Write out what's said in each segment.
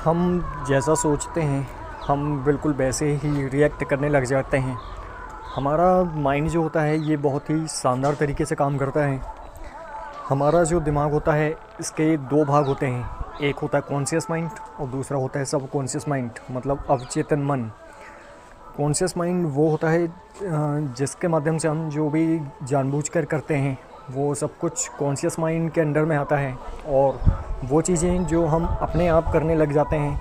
हम जैसा सोचते हैं हम बिल्कुल वैसे ही रिएक्ट करने लग जाते हैं। हमारा माइंड जो होता है ये बहुत ही शानदार तरीके से काम करता है। हमारा जो दिमाग होता है इसके दो भाग होते हैं, एक होता है कॉन्शियस माइंड और दूसरा होता है सब कॉन्शियस माइंड, मतलब अवचेतन मन। कॉन्शियस माइंड वो होता है जिसके माध्यम से हम जो भी जानबूझकर करते हैं वो सब कुछ कॉन्शियस माइंड के अंडर में आता है, और वो चीज़ें जो हम अपने आप करने लग जाते हैं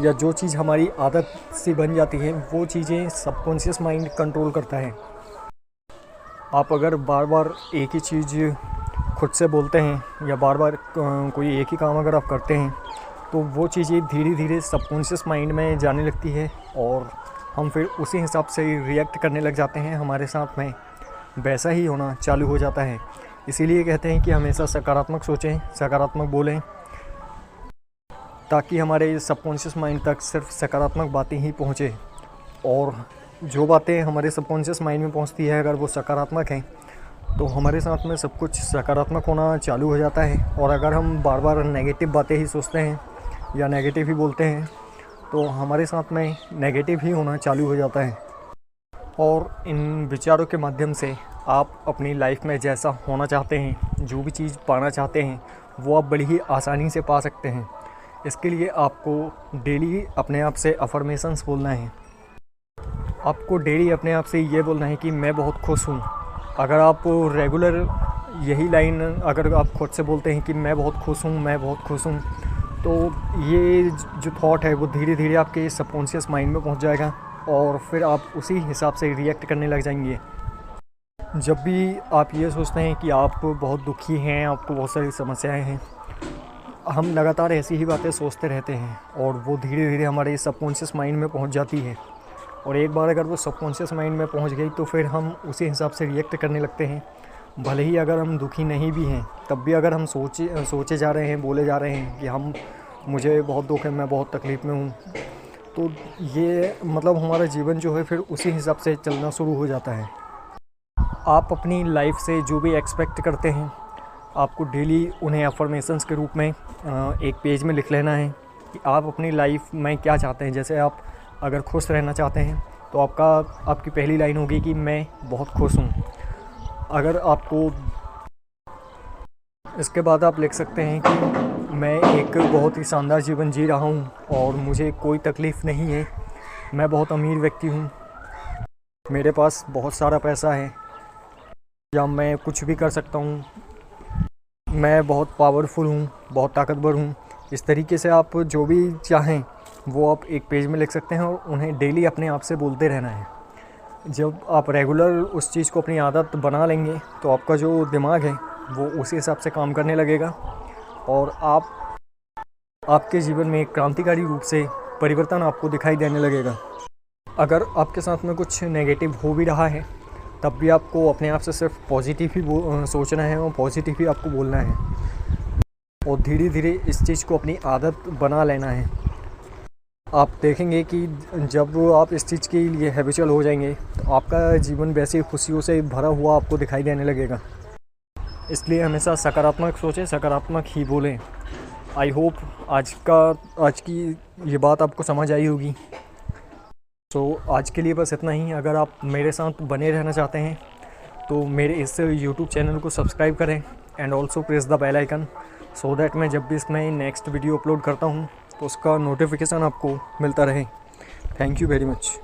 या जो चीज़ हमारी आदत सी बन जाती है वो चीज़ें सबकॉन्शियस माइंड कंट्रोल करता है। आप अगर बार बार एक ही चीज़ खुद से बोलते हैं या बार बार कोई एक ही काम अगर आप करते हैं तो वो चीज़ें धीरे धीरे सबकॉन्शियस माइंड में जाने लगती है और हम फिर उसी हिसाब से रिएक्ट करने लग जाते हैं। हमारे साथ में वैसा ही होना चालू हो जाता है। इसीलिए कहते हैं कि हमेशा सकारात्मक सोचें, सकारात्मक बोलें, ताकि हमारे सबकॉन्शियस माइंड तक सिर्फ सकारात्मक बातें ही पहुँचे। और जो बातें हमारे सबकॉन्शियस माइंड में पहुँचती है अगर वो सकारात्मक हैं तो हमारे साथ में सब कुछ सकारात्मक होना चालू हो जाता है। और अगर हम बार बार नेगेटिव बातें ही सोचते हैं या नेगेटिव ही बोलते हैं तो हमारे साथ में नेगेटिव ही होना चालू हो जाता है। और इन विचारों के माध्यम से आप अपनी लाइफ में जैसा होना चाहते हैं, जो भी चीज़ पाना चाहते हैं वो आप बड़ी ही आसानी से पा सकते हैं। इसके लिए आपको डेली अपने आप से अफर्मेशंस बोलना है। आपको डेली अपने आप से ये बोलना है कि मैं बहुत खुश हूँ। अगर आप रेगुलर यही लाइन अगर आप खुद से बोलते हैं कि मैं बहुत खुश हूँ, मैं बहुत खुश हूँ, तो ये जो थॉट है वो धीरे धीरे आपके सबकॉन्शियस माइंड में पहुँच जाएगा और फिर आप उसी हिसाब से रिएक्ट करने लग जाएंगे। जब भी आप ये सोचते हैं कि आप बहुत दुखी हैं, आपको बहुत सारी समस्याएं हैं, हम लगातार ऐसी ही बातें सोचते रहते हैं और वो धीरे धीरे हमारे सबकॉन्शियस माइंड में पहुंच जाती है। और एक बार अगर वो सबकॉन्शियस माइंड में पहुंच गई तो फिर हम उसी हिसाब से रिएक्ट करने लगते हैं। भले ही अगर हम दुखी नहीं भी हैं तब भी अगर हम सोचे जा रहे हैं, बोले जा रहे हैं कि मुझे बहुत दुख है, मैं बहुत तकलीफ़ में हूँ, तो ये मतलब हमारा जीवन जो है फिर उसी हिसाब से चलना शुरू हो जाता है। आप अपनी लाइफ से जो भी एक्सपेक्ट करते हैं आपको डेली उन्हें अफर्मेशंस के रूप में एक पेज में लिख लेना है कि आप अपनी लाइफ में क्या चाहते हैं। जैसे आप अगर खुश रहना चाहते हैं तो आपकी पहली लाइन होगी कि मैं बहुत खुश हूँ। अगर आपको इसके बाद आप लिख सकते हैं कि मैं एक बहुत ही शानदार जीवन जी रहा हूँ और मुझे कोई तकलीफ़ नहीं है, मैं बहुत अमीर व्यक्ति हूँ, मेरे पास बहुत सारा पैसा है, या मैं कुछ भी कर सकता हूँ, मैं बहुत पावरफुल हूँ, बहुत ताकतवर हूँ। इस तरीके से आप जो भी चाहें वो आप एक पेज में लिख सकते हैं और उन्हें डेली अपने आप से बोलते रहना है। जब आप रेगुलर उस चीज़ को अपनी आदत बना लेंगे तो आपका जो दिमाग है वो उसी हिसाब से काम करने लगेगा और आपके जीवन में एक क्रांतिकारी रूप से परिवर्तन आपको दिखाई देने लगेगा। अगर आपके साथ में कुछ नेगेटिव हो भी रहा है तब भी आपको अपने आप से सिर्फ पॉजिटिव ही सोचना है और पॉजिटिव ही आपको बोलना है और धीरे धीरे इस चीज़ को अपनी आदत बना लेना है। आप देखेंगे कि जब आप इस चीज़ के लिए हैबिचुअल हो जाएंगे तो आपका जीवन वैसे खुशियों से भरा हुआ आपको दिखाई देने लगेगा। इसलिए हमेशा सकारात्मक सोचें, सकारात्मक ही बोलें। आई होप आज की ये बात आपको समझ आई होगी। तो आज के लिए बस इतना ही। अगर आप मेरे साथ बने रहना चाहते हैं तो मेरे इस यूट्यूब चैनल को सब्सक्राइब करें and also press the bell icon, so that मैं जब भी इसमें नेक्स्ट वीडियो अपलोड करता हूँ तो उसका नोटिफिकेशन आपको मिलता रहे। Thank you very much.